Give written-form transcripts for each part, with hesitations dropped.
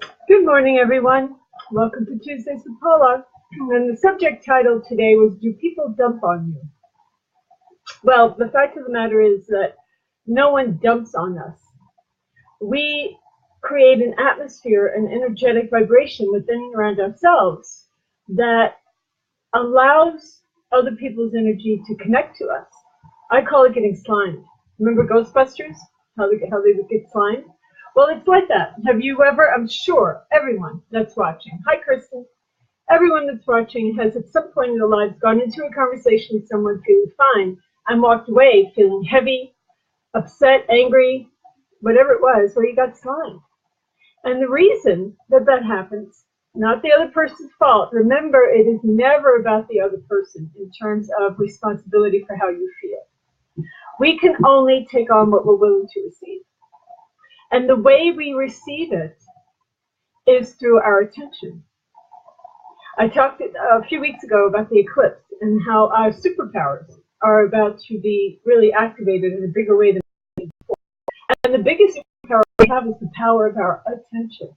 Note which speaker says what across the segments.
Speaker 1: Good morning, everyone. Welcome to Tuesdays with Paula. And the subject title today was, Do People Dump on You? Well, the fact of the matter is that no one dumps on us. We create an atmosphere, an energetic vibration within and around ourselves that allows other people's energy to connect to us. I call it getting slimed. Remember Ghostbusters? How they would get slimed? Well, it's like that. Have you ever, I'm sure everyone that's watching, hi Kristen, everyone that's watching has at some point in their lives gone into a conversation with someone feeling fine and walked away feeling heavy, upset, angry, whatever it was, where you got slimed. And the reason that that happens, not the other person's fault. Remember, it is never about the other person in terms of responsibility for how you feel. We can only take on what we're willing to receive. And the way we receive it is through our attention. I talked a few weeks ago about the eclipse and how our superpowers are about to be really activated in a bigger way than before. And the biggest superpower we have is the power of our attention.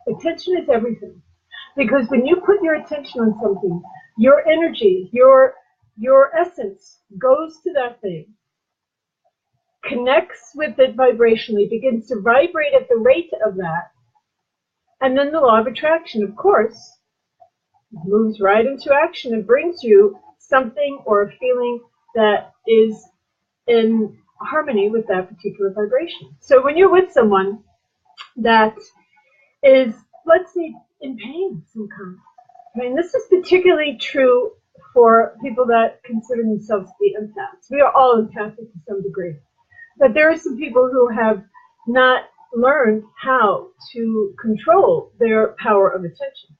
Speaker 1: Attention is everything. Because when you put your attention on something, your energy, your essence goes to that thing, connects with it vibrationally, begins to vibrate at the rate of that, and then the law of attraction, of course, moves right into action and brings you something or a feeling that is in harmony with that particular vibration. So when you're with someone that is, let's say, in pain of some kind, I mean, this is particularly true for people that consider themselves to be empaths. We are all empathic to some degree. But there are some people who have not learned how to control their power of attention.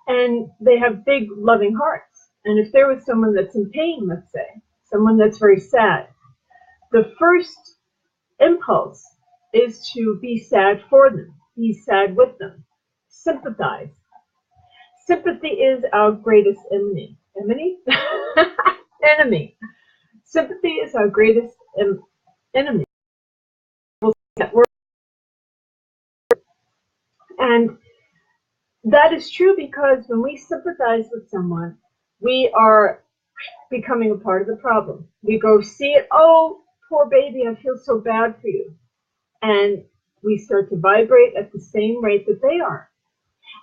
Speaker 1: And they have big, loving hearts. And if there was someone that's in pain, let's say, someone that's very sad, the first impulse is to be sad for them, be sad with them, sympathize. Sympathy is our greatest enemy. Enemy. Sympathy is our greatest enemy. And that is true because when we sympathize with someone, we are becoming a part of the problem. We go see it, oh, poor baby, I feel so bad for you. And we start to vibrate at the same rate that they are.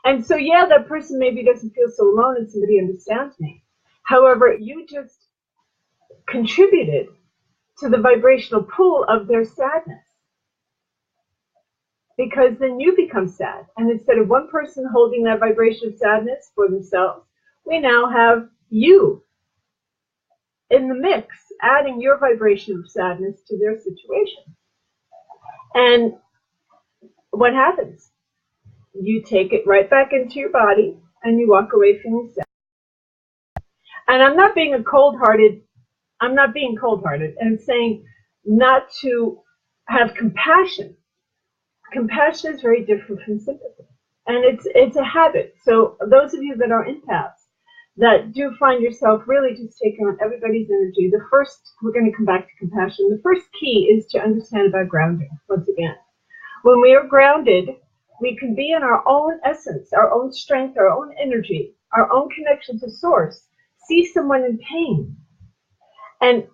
Speaker 1: And so, yeah, that person maybe doesn't feel so alone and somebody understands me. However, you just contributed to the vibrational pool of their sadness. Because then you become sad. And instead of one person holding that vibration of sadness for themselves, we now have you in the mix, adding your vibration of sadness to their situation. And what happens? You take it right back into your body and you walk away feeling sad. And I'm not being cold-hearted, and saying not to have compassion. Compassion is very different from sympathy, and it's a habit. So those of you that are empaths that do find yourself really just taking on everybody's energy, we're going to come back to compassion. The first key is to understand about grounding. Once again, when we are grounded, we can be in our own essence, our own strength, our own energy, our own connection to source, see someone in pain, and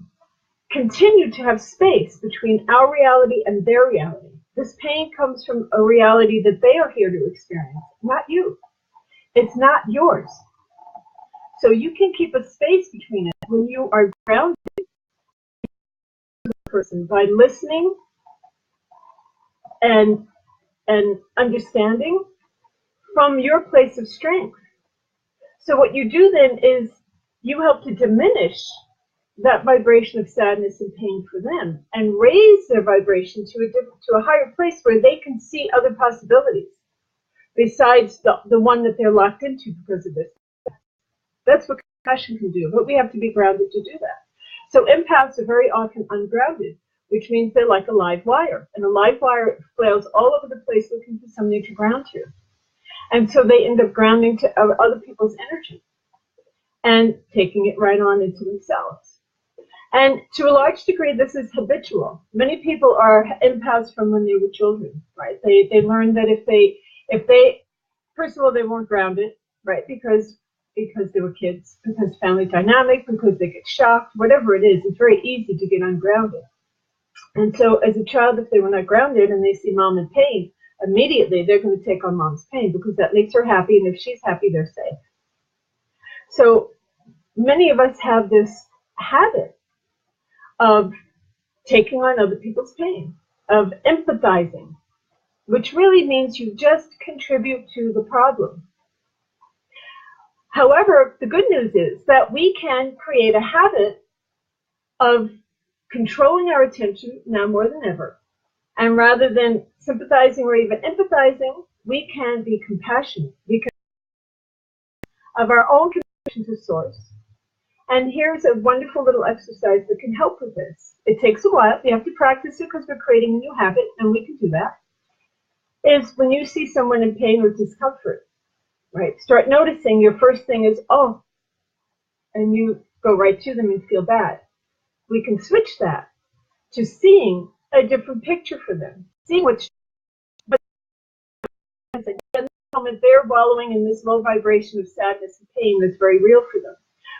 Speaker 1: continue to have space between our reality and their reality. This pain comes from a reality that they are here to experience, not you. It's not yours. So you can keep a space between it when you are grounded to the person by listening and understanding from your place of strength. So what you do then is you help to diminish that vibration of sadness and pain for them and raise their vibration to a higher place where they can see other possibilities besides the one that they're locked into because of this. That's what compassion can do, but we have to be grounded to do that. So empaths are very often ungrounded, which means they're like a live wire, and a live wire flails all over the place looking for something to ground to. And so they end up grounding to other people's energy and taking it right on into themselves. And to a large degree, this is habitual. Many people are empaths from when they were children, right? They learn that if If they, first of all, they weren't grounded, right? Because they were kids, because family dynamic, because they get shocked, whatever it is, it's very easy to get ungrounded. And so as a child, if they were not grounded and they see mom in pain, immediately they're going to take on mom's pain because that makes her happy, and if she's happy, they're safe. So many of us have this habit of taking on other people's pain, of empathizing, which really means you just contribute to the problem. However, the good news is that we can create a habit of controlling our attention now more than ever. And rather than sympathizing or even empathizing, we can be compassionate. We can of our own connection to source. And here's a wonderful little exercise that can help with this. It takes a while. You have to practice it because we're creating a new habit, and we can do that. Is when you see someone in pain or discomfort, right? Start noticing your first thing is, oh, and you go right to them and feel bad. We can switch that to seeing a different picture for them, seeing what's, but in this moment they're wallowing in this low vibration of sadness and pain that's very real for them.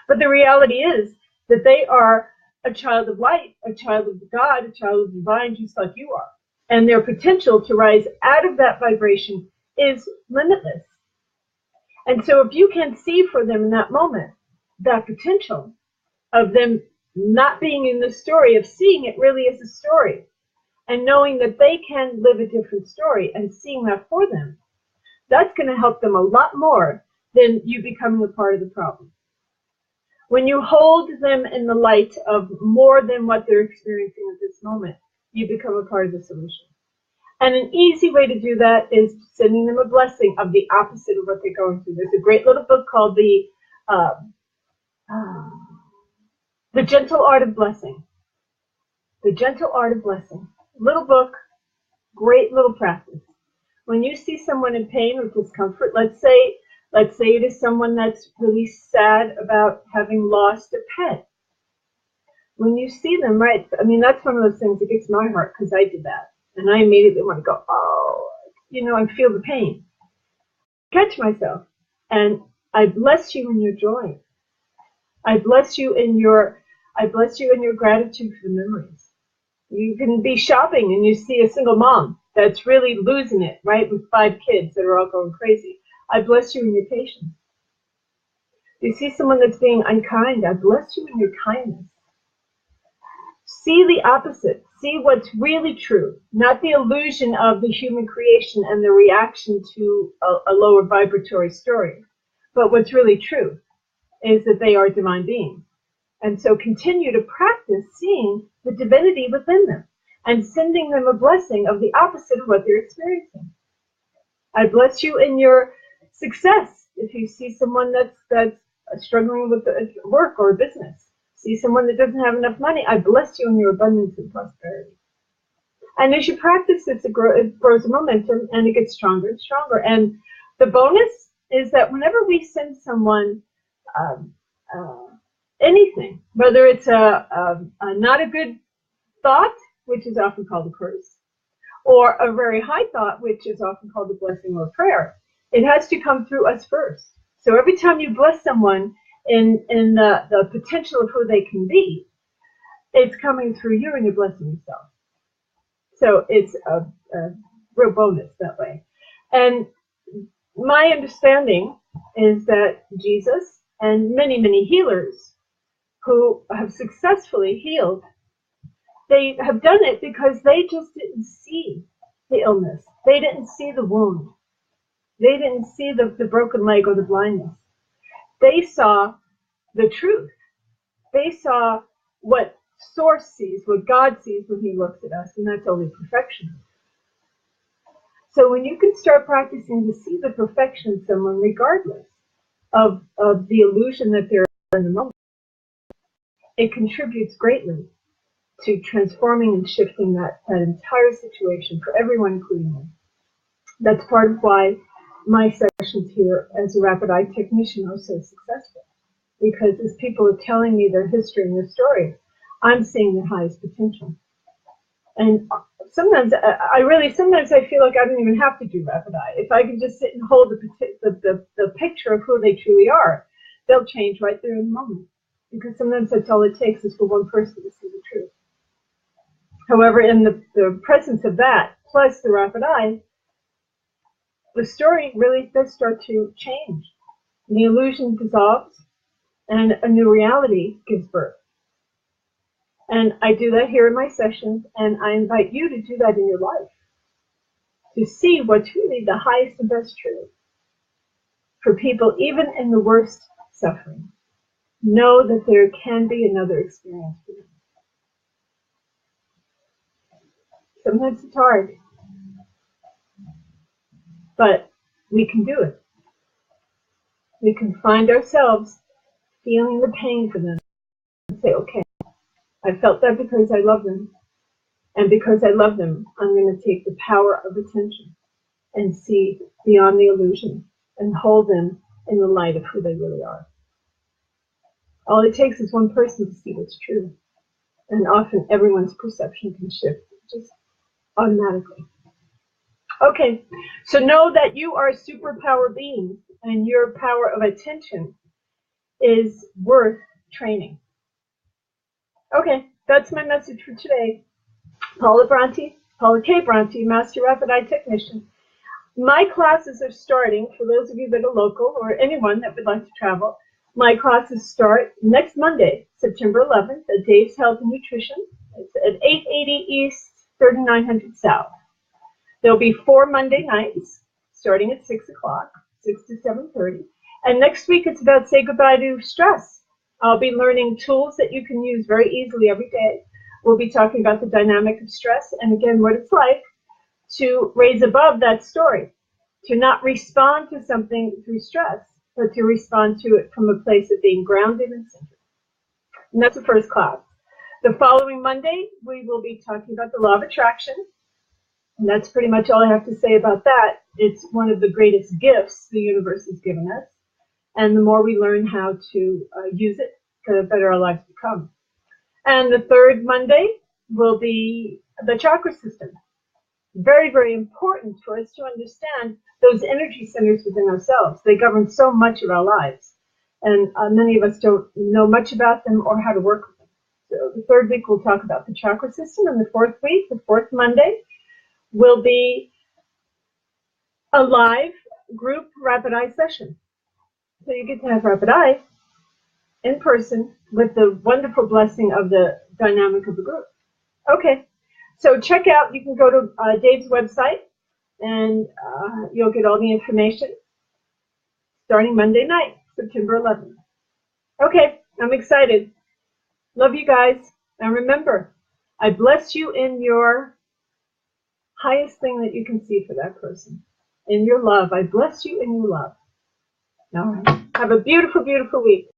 Speaker 1: But the reality is that they are a child of light, a child of God, a child of divine, just like you are. And their potential to rise out of that vibration is limitless. And so if you can see for them in that moment, that potential of them not being in the story, of seeing it really as a story, and knowing that they can live a different story and seeing that for them, that's going to help them a lot more than you becoming a part of the problem. When you hold them in the light of more than what they're experiencing at this moment, you become a part of the solution. And an easy way to do that is sending them a blessing of the opposite of what they're going through. There's a great little book called The Gentle Art of Blessing. The Gentle Art of Blessing. Little book, great little practice. When you see someone in pain or discomfort, let's say it is someone that's really sad about having lost a pet. When you see them, right, I mean, that's one of those things that gets my heart because I did that. And I immediately want to go, oh, and feel the pain. Catch myself. And I bless you in your joy. I bless you in your gratitude for the memories. You can be shopping and you see a single mom that's really losing it, right, with 5 kids that are all going crazy. I bless you in your patience. You see someone that's being unkind, I bless you in your kindness. See the opposite. See what's really true, not the illusion of the human creation and the reaction to a lower vibratory story. But what's really true is that they are divine beings. And so continue to practice seeing the divinity within them and sending them a blessing of the opposite of what they're experiencing. I bless you in your success. If you see someone that's struggling with work or business, see someone that doesn't have enough money, I bless you in your abundance and prosperity. And as you practice this, it grows a momentum and it gets stronger and stronger. And the bonus is that whenever we send someone anything, whether it's a not a good thought, which is often called a curse, or a very high thought, which is often called a blessing or a prayer, it has to come through us first. So every time you bless someone in the potential of who they can be, it's coming through you and you're blessing yourself. So it's a real bonus that way. And my understanding is that Jesus and many, many healers who have successfully healed, they have done it because they just didn't see the illness. They didn't see the wound. They didn't see the broken leg or the blindness. They saw the truth. They saw what Source sees, what God sees when He looks at us, and that's only perfection. So when you can start practicing to see the perfection in someone, regardless of the illusion that they're in the moment, it contributes greatly to transforming and shifting that entire situation for everyone, including me. That's part of why my sessions here as a rapid eye technician are so successful. Because as people are telling me their history and their story, I'm seeing their highest potential. And sometimes sometimes I feel like I don't even have to do rapid eye. If I can just sit and hold the picture of who they truly are, they'll change right there in the moment. Because sometimes that's all it takes is for one person to see the truth. However, in the presence of that, plus the rapid eye, the story really does start to change. The illusion dissolves, and a new reality gives birth. And I do that here in my sessions, and I invite you to do that in your life, to see what's really the highest and best truth for people, even in the worst suffering. Know that there can be another experience for them. Sometimes it's hard, but we can do it. We can find ourselves feeling the pain for them and say, okay, I felt that because I love them. And because I love them, I'm going to take the power of attention and see beyond the illusion and hold them in the light of who they really are. All it takes is one person to see what's true. And often everyone's perception can shift just automatically. Okay, so know that you are a superpower being, and your power of attention is worth training. Okay, that's my message for today. Paula K Bronte, Master Rapid Eye Technician. My classes are starting, for those of you that are local or anyone that would like to travel. My classes start next Monday, September 11th, at Dave's Health and Nutrition. It's at 880 East, 3900 South. There'll be 4 Monday nights, starting at 6 o'clock, 6 to 7:30. And next week, it's about say goodbye to stress. I'll be learning tools that you can use very easily every day. We'll be talking about the dynamic of stress and, again, what it's like to raise above that story, to not respond to something through stress, but to respond to it from a place of being grounded and centered. And that's the first class. The following Monday, we will be talking about the law of attraction. And that's pretty much all I have to say about that. It's one of the greatest gifts the universe has given us. And the more we learn how to use it, the better our lives become. And the third Monday will be the chakra system. Very, very important for us to understand those energy centers within ourselves. They govern so much of our lives. And many of us don't know much about them or how to work with them. So the third week, we'll talk about the chakra system. And the fourth week, the fourth Monday, will be a live group rapid eye session. So you get to have rapid eye in person with the wonderful blessing of the dynamic of the group. Okay, so check out, you can go to Dave's website and you'll get all the information starting Monday night, September 11th. Okay, I'm excited. Love you guys. And remember, I bless you in your highest thing that you can see for that person. In your love. I bless you in your love. All right. Have a beautiful, beautiful week.